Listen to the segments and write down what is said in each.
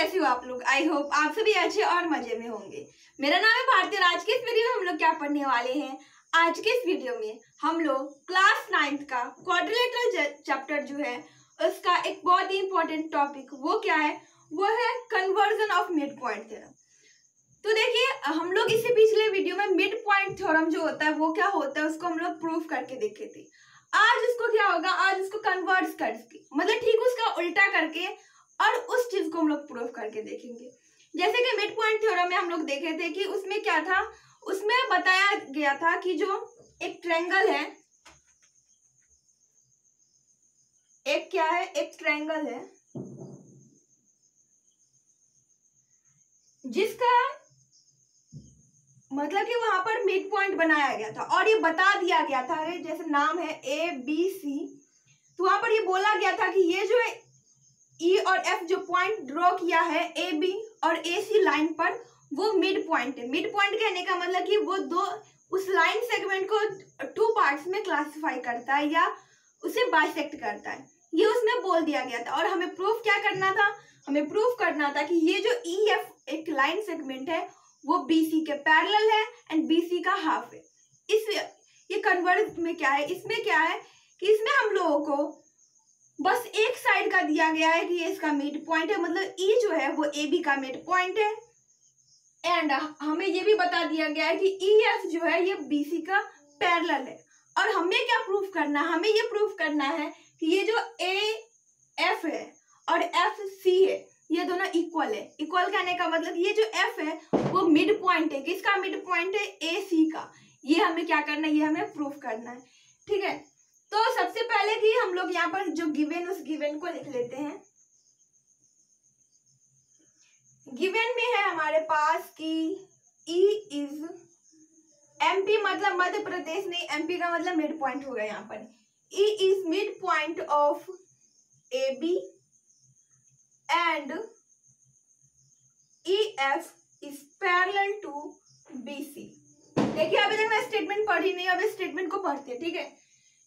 कैसे हो आप लोग। आई होप आप सभी अच्छे और मजे में होंगे। मेरा नाम है भारती और आज के इस वीडियो में हम लोग क्या पढ़ने वाले हैं। आज के इस वीडियो में हम लोग क्लास 9th का क्वाड्रिलेटरल चैप्टर जो है उसका एक बहुत ही इंपॉर्टेंट टॉपिक वो क्या है, वो है conversion of mid point theorem. तो देखिए हम लोग इससे पिछले वीडियो में मिड पॉइंट थ्योरम जो होता है वो क्या होता है उसको हम लोग प्रूफ करके देखे थे। आज उसको क्या होगा, आज उसको कन्वर्ट करके मतलब ठीक उसका उल्टा करके और उस चीज को हम लोग प्रूफ करके देखेंगे। जैसे कि मिड पॉइंट थ्योरम में हम लोग देखे थे कि उसमें क्या था, उसमें बताया गया था कि जो एक ट्रायंगल है, एक क्या है, एक ट्रायंगल है जिसका मतलब कि वहां पर मिड पॉइंट बनाया गया था और ये बता दिया गया था, जैसे नाम है ए बी सी, तो वहां पर ये बोला गया था कि ये जो है ई और एफ जो पॉइंट ड्रॉ किया है ए बी और ए सी लाइन पर वो मिड पॉइंट है। मिड पॉइंट कहने का मतलब कि वो दो उस लाइन सेगमेंट को टू पार्ट्स में क्लासिफाई करता है या उसे बाइसेक्ट करता है, ये उसमें बोल दिया गया था। और हमें प्रूफ क्या करना था, हमें प्रूफ करना था कि ये जो ई एफ एक लाइन सेगमेंट है वो BC के पैरेलल है एंड BC का हाफ है। इस ये कन्वर्ट में क्या है, इसमें क्या है कि इसमें हम लोगों को बस एक साइड का दिया गया है कि ये इसका मिड पॉइंट है, मतलब E जो है वो AB का मिड पॉइंट है एंड हमें ये भी बता दिया गया है कि EF जो है ये BC का पैरेलल है। और हमें क्या प्रूफ करना है, हमें ये प्रूफ करना है कि ये जो AF है और FC है ये दोनों इक्वल है। इक्वल कहने का मतलब ये जो F है वो मिड पॉइंट है, किसका मिड पॉइंट है, AC का। ये हमें क्या करना है, ये हमें प्रूफ करना है। ठीक है, तो सबसे पहले कि हम लोग यहाँ पर जो गिवन उस गिवन को लिख लेते हैं। गिवन में है हमारे पास कि E इज MP मतलब मध्य प्रदेश नहीं, MP का मतलब मिड पॉइंट होगा यहाँ पर। E is mid point of AB and EF is parallel to BC। देखिए अभी तक मैं स्टेटमेंट पढ़ी नहीं, अभी स्टेटमेंट को पढ़ते हैं। ठीक है,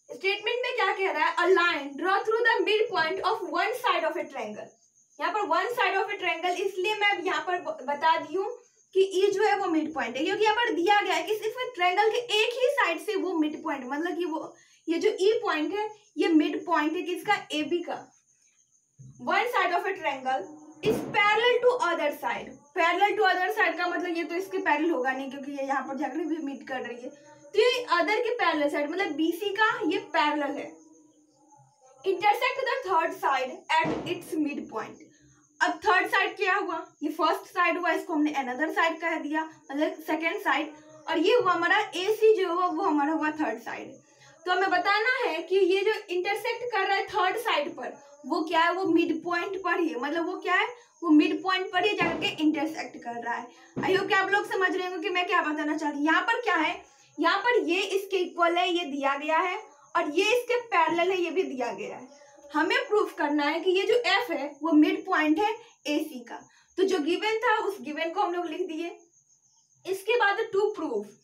स्टेटमेंट में क्या कह रहा है, a line draw through the mid point of one side of a triangle. यहाँ पर one side of a triangle इसलिए मैं यहाँ पर बता दी हूँ कि ई जो है वो मिड पॉइंट है, क्योंकि यहाँ पर दिया गया है कि सिर्फ ट्रायंगल के एक ही साइड से वो मिड पॉइंट, मतलब कि वो ये जो ई पॉइंट है ये मिड पॉइंट है किसका, AB का। One side of a triangle is parallel to other side. Parallel to other side का मतलब ये तो इसके पैरेलल होगा नहीं क्योंकि ये यहाँ पर जाकर भी मीट कर रही है, तो ये अदर के पैरेलल साइड मतलब BC का ये पैरेलल है। Intersect the third side at its mid point. अब थर्ड साइड क्या हुआ, ये फर्स्ट साइड हुआ, इसको हमने अनदर साइड कह दिया मतलब सेकेंड साइड, और ये हुआ हमारा AC जो हुआ वो हमारा हुआ थर्ड साइड। तो हमें बताना है कि ये जो इंटरसेक्ट कर रहा है थर्ड साइड पर वो क्या है, वो मिड पॉइंट पर ही है, मतलब वो क्या है, वो मिड पॉइंट पर ही जाकर के इंटरसेक्ट कर रहा है। आई होप कि आप लोग समझ रहे होंगे कि मैं क्या बताना चाह रही हूँ। यहाँ पर क्या है, यहाँ पर ये इसके इक्वल है, ये दिया गया है, और ये इसके पैरेलल है, ये भी दिया गया है। हमें प्रूफ करना है कि ये जो F है वो मिड पॉइंट है AC का। तो जो गिवन था उस गिवन को हम लोग लिख दिए। इसके बाद टू प्रूफ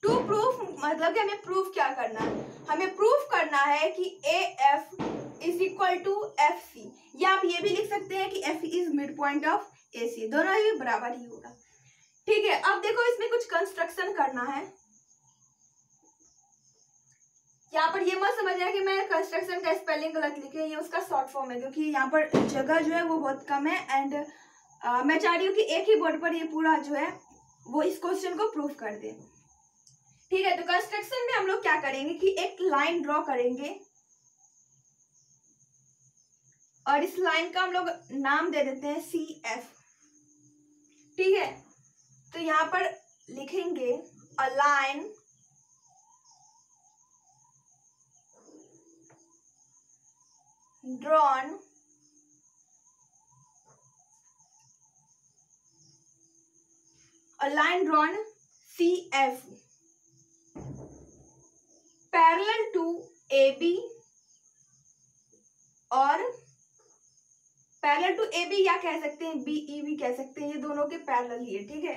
मतलब कि हमें प्रूफ क्या करना है, हमें प्रूफ करना है कि AF is equal to FC, या आप ये भी लिख सकते हैं कि F is mid point of AC, दोनों ही बराबर ही होगा। ठीक है, अब देखो इसमें कुछ कंस्ट्रक्शन करना है। यहाँ पर ये मत समझना कि मैं कंस्ट्रक्शन का स्पेलिंग गलत लिखे, ये उसका शॉर्ट फॉर्म है क्योंकि यहाँ पर जगह जो है वो बहुत कम है एंड मैं चाह रही हूँ कि एक ही बोर्ड पर ये पूरा जो है वो इस क्वेश्चन को प्रूफ कर दे। ठीक है, तो कंस्ट्रक्शन में हम लोग क्या करेंगे कि एक लाइन ड्रॉ करेंगे और इस लाइन का हम लोग नाम दे देते हैं CF। ठीक है, तो यहाँ पर लिखेंगे a line drawn CF parallel to AB और पैरेलल टू AB या कह सकते हैं BE भी कह सकते हैं, ये दोनों के पैरेलल ही है। ठीक है,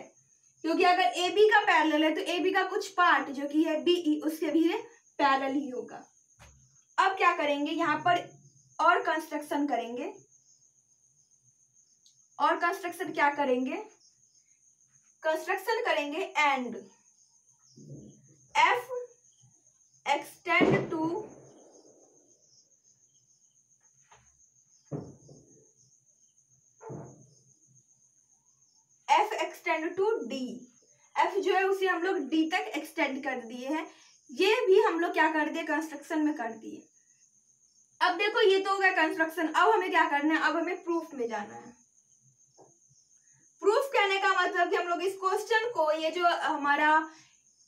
क्योंकि अगर AB का पैरेलल है तो AB का कुछ पार्ट जो कि है BE उसके भी पैरेलल ही होगा। अब क्या करेंगे, यहाँ पर और कंस्ट्रक्शन करेंगे। और कंस्ट्रक्शन क्या करेंगे, कंस्ट्रक्शन करेंगे and F extend to D. F जो है उसे हम लोग डी तक एक्सटेंड कर दिए हैं, ये भी हम लोग क्या कर दिए, कंस्ट्रक्शन में कर दिए। अब देखो ये तो हो गया कंस्ट्रक्शन, अब हमें क्या करना है, अब हमें प्रूफ में जाना है। प्रूफ कहने का मतलब कि हम लोग इस क्वेश्चन को, ये जो हमारा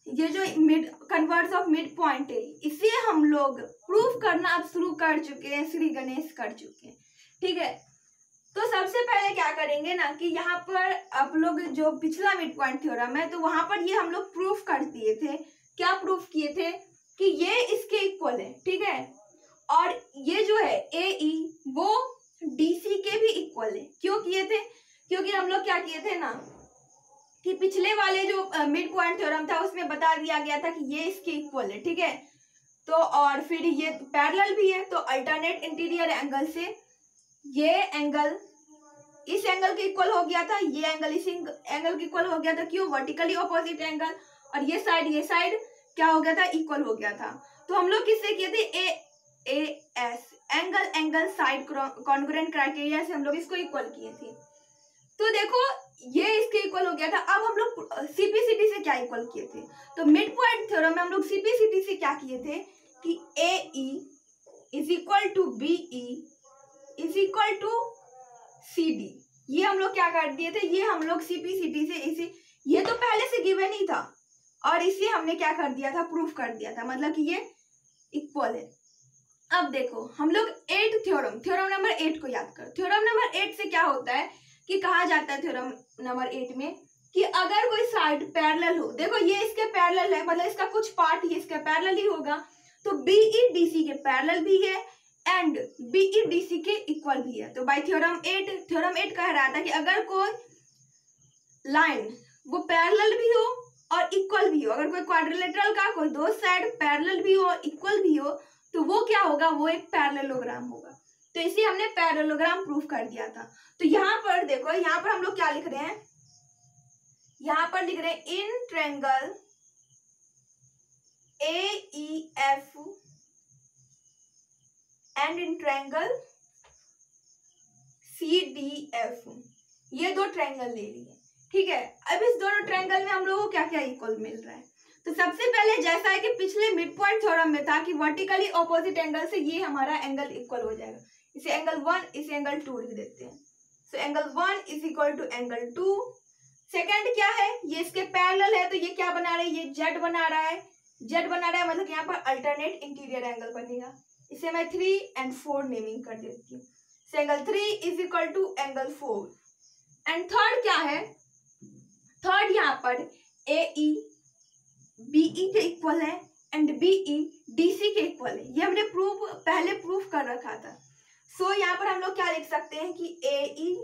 ये जो mid converse of mid point है, इसे हम लोग प्रूफ करना अब शुरू कर चुके हैं, श्री गणेश कर चुके हैं, ठीक है। तो सबसे पहले क्या करेंगे ना कि यहाँ पर आप लोग जो पिछला मिड पॉइंट थ्योरम है, तो वहां पर ये हम लोग प्रूफ कर दिए थे। क्या प्रूफ किए थे कि ये इसके इक्वल है, ठीक है, और ये जो है ए ई वो डीसी के भी इक्वल है। क्यों किए थे, क्योंकि हम लोग क्या किए थे ना कि पिछले वाले जो मिड पॉइंट थ्योरम था उसमें बता दिया गया था कि ये इसके इक्वल है, ठीक है। तो और फिर ये पैरेलल भी है, तो अल्टरनेट इंटीरियर एंगल से ये एंगल इस एंगल के इक्वल हो गया था, ये एंगल इस एंगल के इक्वल हो गया था। क्यों, वर्टिकली ऑपोजिट एंगल, और ये साइड क्या हो गया था, इक्वल हो गया था। तो हम लोग किससे किए थे, A S angle side congruent criteria से हम लोग इसको इक्वल किए थे। तो देखो ये इसके इक्वल हो गया था। अब हम लोग सीपीसीटी से क्या इक्वल किए थे, तो मिड पॉइंट थ्योरम में हम लोग सीपीसीटी से क्या किए थे कि A E is equal to B E is equal to C D. ये हम लोग क्या कर दिए थे, ये हम लोग सीपीसीटी से इसे, ये तो पहले से गिवन ही था और इसे हमने क्या कर दिया था, प्रूफ कर दिया था, मतलब कि ये इक्वल है। अब देखो हम लोग थ्योरम नंबर 8 को याद करो। थ्योरम नंबर 8 से क्या होता है कि कहा जाता है थ्योरम नंबर 8 में कि अगर कोई साइड पैरेलल हो, देखो ये इसके पैरेलल है, मतलब इसका कुछ पार्ट ये इसका पैरेलल ही होगा, तो बीई डीसी के पैरेलल भी है एंड बीई डीसी के इक्वल भी है। तो बाय थ्योरम 8 कह रहा था कि अगर कोई लाइन वो पैरेलल भी हो और इक्वल भी हो, अगर कोई क्वाड्रिलेटरल का कोई दो साइड पैरेलल भी हो इक्वल भी हो, तो वो क्या होगा, वो एक पैरेललोग्राम होगा। तो इसे हमने पैरेललोग्राम प्रूफ कर दिया था। तो यहाँ पर देखो, यहाँ पर हम लोग क्या लिख रहे हैं, यहाँ पर लिख रहे हैं in triangle AEF and in triangle CDF, ये दो ट्रायंगल ले लिए, ठीक है। अब इस दोनों ट्रायंगल में हम लोगों को क्या क्या इक्वल मिल रहा है, तो सबसे पहले जैसा है कि पिछले मिड पॉइंट थ्योरम में था कि वर्टिकली ऑपोजिट एंगल से ये हमारा एंगल इक्वल हो जाएगा। इसे एंगल 1 इसे एंगल 2 लिख देते हैं। So angle 1 is equal to angle 2। Second क्या है, ये इसके पैरेलल है, तो ये क्या बना रहा है, ये जेड बना रहा है, मतलब यहाँ पर अल्टरनेट इंटीरियर एंगल बनेगा। इसे मैं 3 और 4 नेमिंग कर देती हूँ। So angle 3 is equal to angle 4। And third क्या है, थर्ड यहाँ पर AE BE के इक्वल है एंड BE DC के इक्वल है। ये हमने पहले प्रूफ कर रखा था। सो यहाँ पर हम लोग क्या लिख सकते हैं कि AE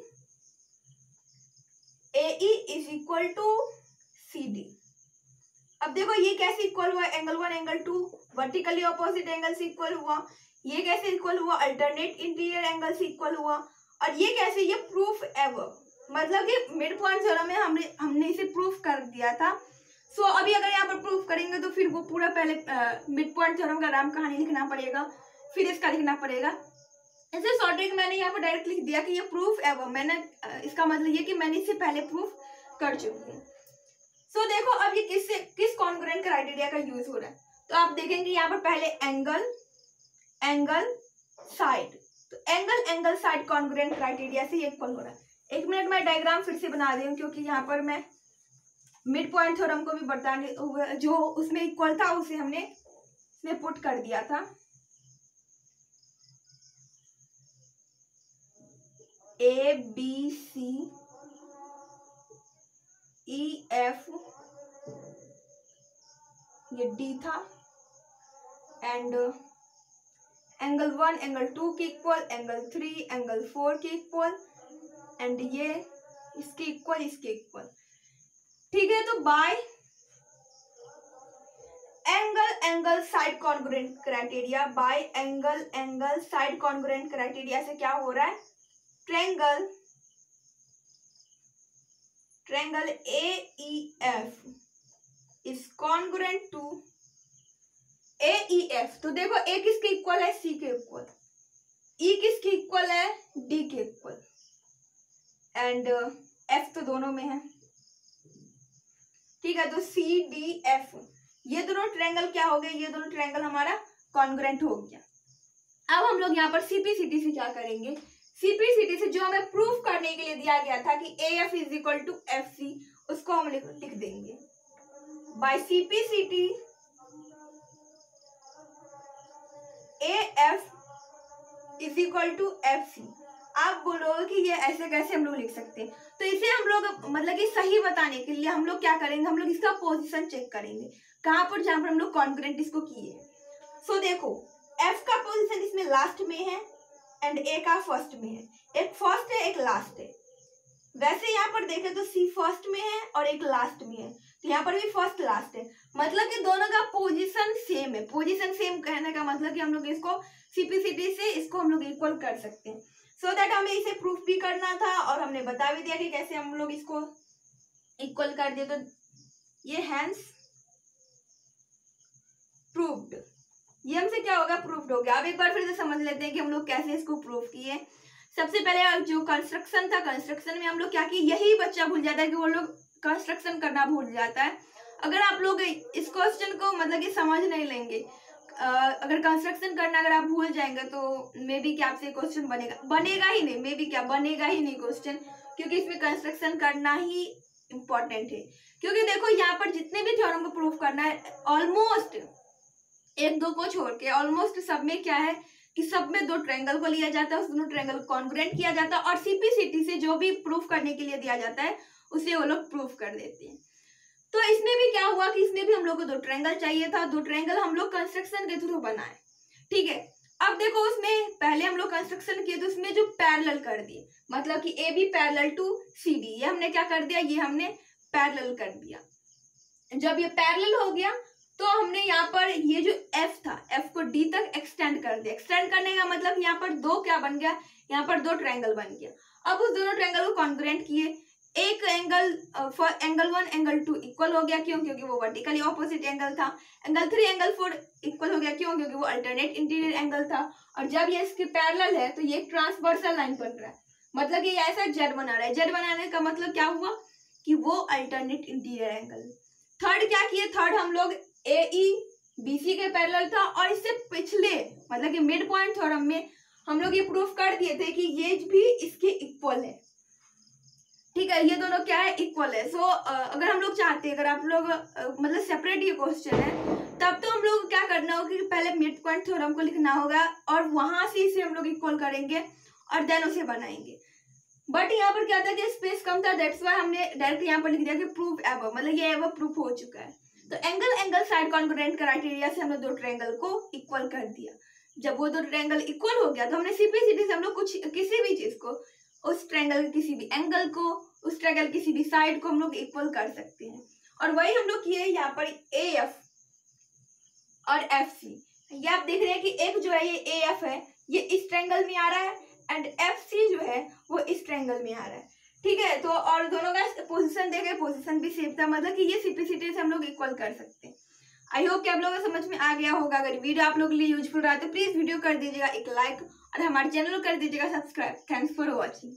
is equal to CD। अब देखो ये कैसे इक्वल हुआ, angle 1 angle 2 vertically opposite angle से इक्वल हुआ। ये कैसे इक्वल हुआ, अल्टरनेट इंटीरियर एंगल से इक्वल हुआ। और ये कैसे, ये प्रूफ एवर, मतलब कि मिड पॉइंट थ्योरम में हमने इसे प्रूफ कर दिया था। सो अभी अगर यहाँ पर प्रूफ करेंगे तो फिर वो पूरा पहले मिड पॉइंट थ्योरम का राम कहानी लिखना पड़ेगा, फिर इसका लिखना पड़ेगा। ऐसे शॉर्ट ट्रिक मैंने यहाँ पर डायरेक्ट लिख दिया कि ये प्रूफ एवर, मैंने इसका मतलब ये कि मैंने इससे पहले प्रूफ कर चुकी हूँ। सो देखो अब ये किस कॉन्ग्रुएंट क्राइटेरिया का यूज हो रहा है, तो आप देखेंगे यहाँ पर पहले एंगल साइड, तो एंगल साइड कॉन्ग्रुएंट क्राइटेरिया से ये इक्वल हो रहा है। एक मिनट में डायग्राम फिर से बना रही हूँ, क्योंकि यहाँ पर मैं मिड पॉइंट थ्योरम को भी बताने हुए जो उसमें इक्वल था उसे हमने इसमें पुट कर दिया था। ABC EF ये D था एंड एंगल 1 एंगल 2 के इक्वल, एंगल 3 एंगल 4 के इक्वल एंड ये इसके इक्वल, ठीक है। तो by angle side congruent criteria, by angle side congruent criteria से क्या हो रहा है, triangle triangle AEF is congruent to AEF, तो देखो A किसके इक्वल है, C के इक्वल, E किसके इक्वल है, D के इक्वल, एंड F तो दोनों में है, ठीक है। तो CDF ये दोनों ट्रायंगल क्या हो गए, ये दोनों ट्रायंगल हमारा कॉन्ग्रुएंट हो गया। अब हम लोग यहाँ पर CPCT से क्या करेंगे, CPCT से जो हमें प्रूफ करने के लिए दिया गया था कि AF is equal to FC, उसको हम लिख देंगे by CPCT AF is equal to FC। आप बोलोगे कि ये ऐसे कैसे हम लोग लिख सकते हैं, तो इसे हम लोग मतलब कि सही बताने के लिए हम लोग क्या करेंगे, हम लोग इसका पोजीशन चेक करेंगे कहाँ पर, जहां पर हम लोग कॉन्ग्रुएंट इसको किए। सो देखो F का पोजीशन इसमें लास्ट में है एंड A का फर्स्ट में है, एक फर्स्ट है एक लास्ट है। वैसे यहाँ पर देखें तो C फर्स्ट में है और एक लास्ट में है, तो यहाँ पर भी फर्स्ट लास्ट है, मतलब कि दोनों का पोजीशन सेम है। पोजीशन सेम कहने का मतलब कि हम लोग इसको CPCT से इसको हम लोग इक्वल कर सकते हैं। सो दैट हमें इसे प्रूफ भी करना था और हमने बता भी दिया कि कैसे हम लोग इसको इक्वल कर दिए, तो ये हैंस प्रूव्ड, ये हमसे क्या होगा, प्रूफ्ड हो गया। अब एक बार फिर से समझ लेते हैं कि हम लोग कैसे इसको प्रूफ किए। सबसे पहले जो कंस्ट्रक्शन था, कंस्ट्रक्शन में हम लोग क्या किए, यही बच्चा भूल जाता है कि वो लोग कंस्ट्रक्शन करना भूल जाता है। अगर आप लोग इस क्वेश्चन को मतलब कि समझ नहीं लेंगे, अगर कंस्ट्रक्शन करना अगर आप भूल जाएंगे तो मे बी क्या आपसे क्वेश्चन बनेगा ही नहीं, मे बी क्या बनेगा ही नहीं क्वेश्चन, क्योंकि इसमें कंस्ट्रक्शन करना ही इम्पोर्टेंट है। क्योंकि देखो यहाँ पर जितने भी थ्योरम को प्रूफ करना है, ऑलमोस्ट एक दो को छोड़ के ऑलमोस्ट सब में क्या है कि सब में दो ट्रायंगल को लिया जाता है, उस दोनों ट्रायंगल को कॉन्ग्रुएंट किया जाता है और CPCT से जो भी प्रूफ करने के लिए दिया जाता है उसे वो लोग प्रूफ कर देते हैं। तो इसमें भी क्या हुआ कि इसमें भी हम लोग को दो ट्रायंगल चाहिए था, दो ट्रायंगल हम लोग कंस्ट्रक्शन के थ्रू बनाए, ठीक है। अब देखो उसमें पहले हम लोग कंस्ट्रक्शन किए तो उसमें जो पैरेलल कर दिए, मतलब कि AB पैरेलल टू CD, ये हमने क्या कर दिया, ये हमने पैरेलल कर दिया। जब ये पैरेलल हो गया तो हमने यहाँ पर ये जो F था, F को D तक एक्सटेंड कर दिया। एक्सटेंड करने का मतलब यहाँ पर दो क्या बन गया, यहाँ पर दो ट्रायंगल बन गया। अब उस दोनों ट्रायंगल को कॉन्ग्रुएंट किए, एक angle for angle 1 angle 2 equal हो गया, क्यों, क्योंकि वो वर्टिकली ऑपोजिट एंगल था। एंगल 3 एंगल 4 इक्वल हो गया, क्यों, क्योंकि वो अल्टरनेट इंटीरियर एंगल था। और जब ये इसके पैरेलल है तो ये ट्रांसवर्सल लाइन बन रहा है, मतलब कि ये ऐसा जेड बना रहा है। जेड बनाने का मतलब क्या हुआ कि वो अल्टरनेट इंटीरियर एंगल। थर्ड क्या किए, थर्ड हम लोग AE BC के पैरेलल था और इससे पिछले मतलब कि मिड पॉइंट थ्योरम में हम लोग ये प्रूफ कर दिए थे कि ये भी इसके इक्वल है, ठीक है, ये दोनों क्या है, इक्वल है। सो अगर हम लोग चाहते हैं, अगर आप लोग मतलब सेपरेट ये क्वेश्चन है, तब तो हम लोग क्या करना होगा कि पहले मिड पॉइंट थ्योरम को लिखना होगा और वहां से इसे हम लोग इक्वल करेंगे और देन उसे बनाएंगे। बट यहाँ पर क्या था कि स्पेस कम था, दैट्स व्हाई हमने डायरेक्ट यहाँ पर लिख दिया कि प्रूफ एबव, मतलब ये एबव प्रूफ हो चुका है। तो एंगल साइड कॉन्ग्रुएंट क्राइटेरिया से हमने दो ट्रायंगल को इक्वल कर दिया। जब वो दो ट्रायंगल इक्वल हो गया तो हमने CPCT से हम लोग कुछ किसी भी चीज को, उस ट्रायंगल के किसी भी एंगल को, उस ट्रायंगल किसी भी साइड को हम लोग इक्वल कर सकते हैं। और वही हम लोग किए यहाँ पर AF और FC। ये आप देख रहे हैं कि एक जो है ये AF है, ये इस ट्रायंगल में आ रहा है एंड FC जो है वो इस ट्रायंगल में आ रहा है, ठीक है। तो और दोनों का पोजीशन देखे, पोजीशन भी सेम था, मतलब कि ये CPCT से हम लोग इक्वल कर सकते हैं। आई होप कि आप लोगों को समझ में आ गया होगा। अगर वीडियो आप लोगों के लिए यूजफुल रहा तो प्लीज वीडियो कर दीजिएगा एक लाइक और हमारे चैनल को कर दीजिएगा सब्सक्राइब। Thanks for watching.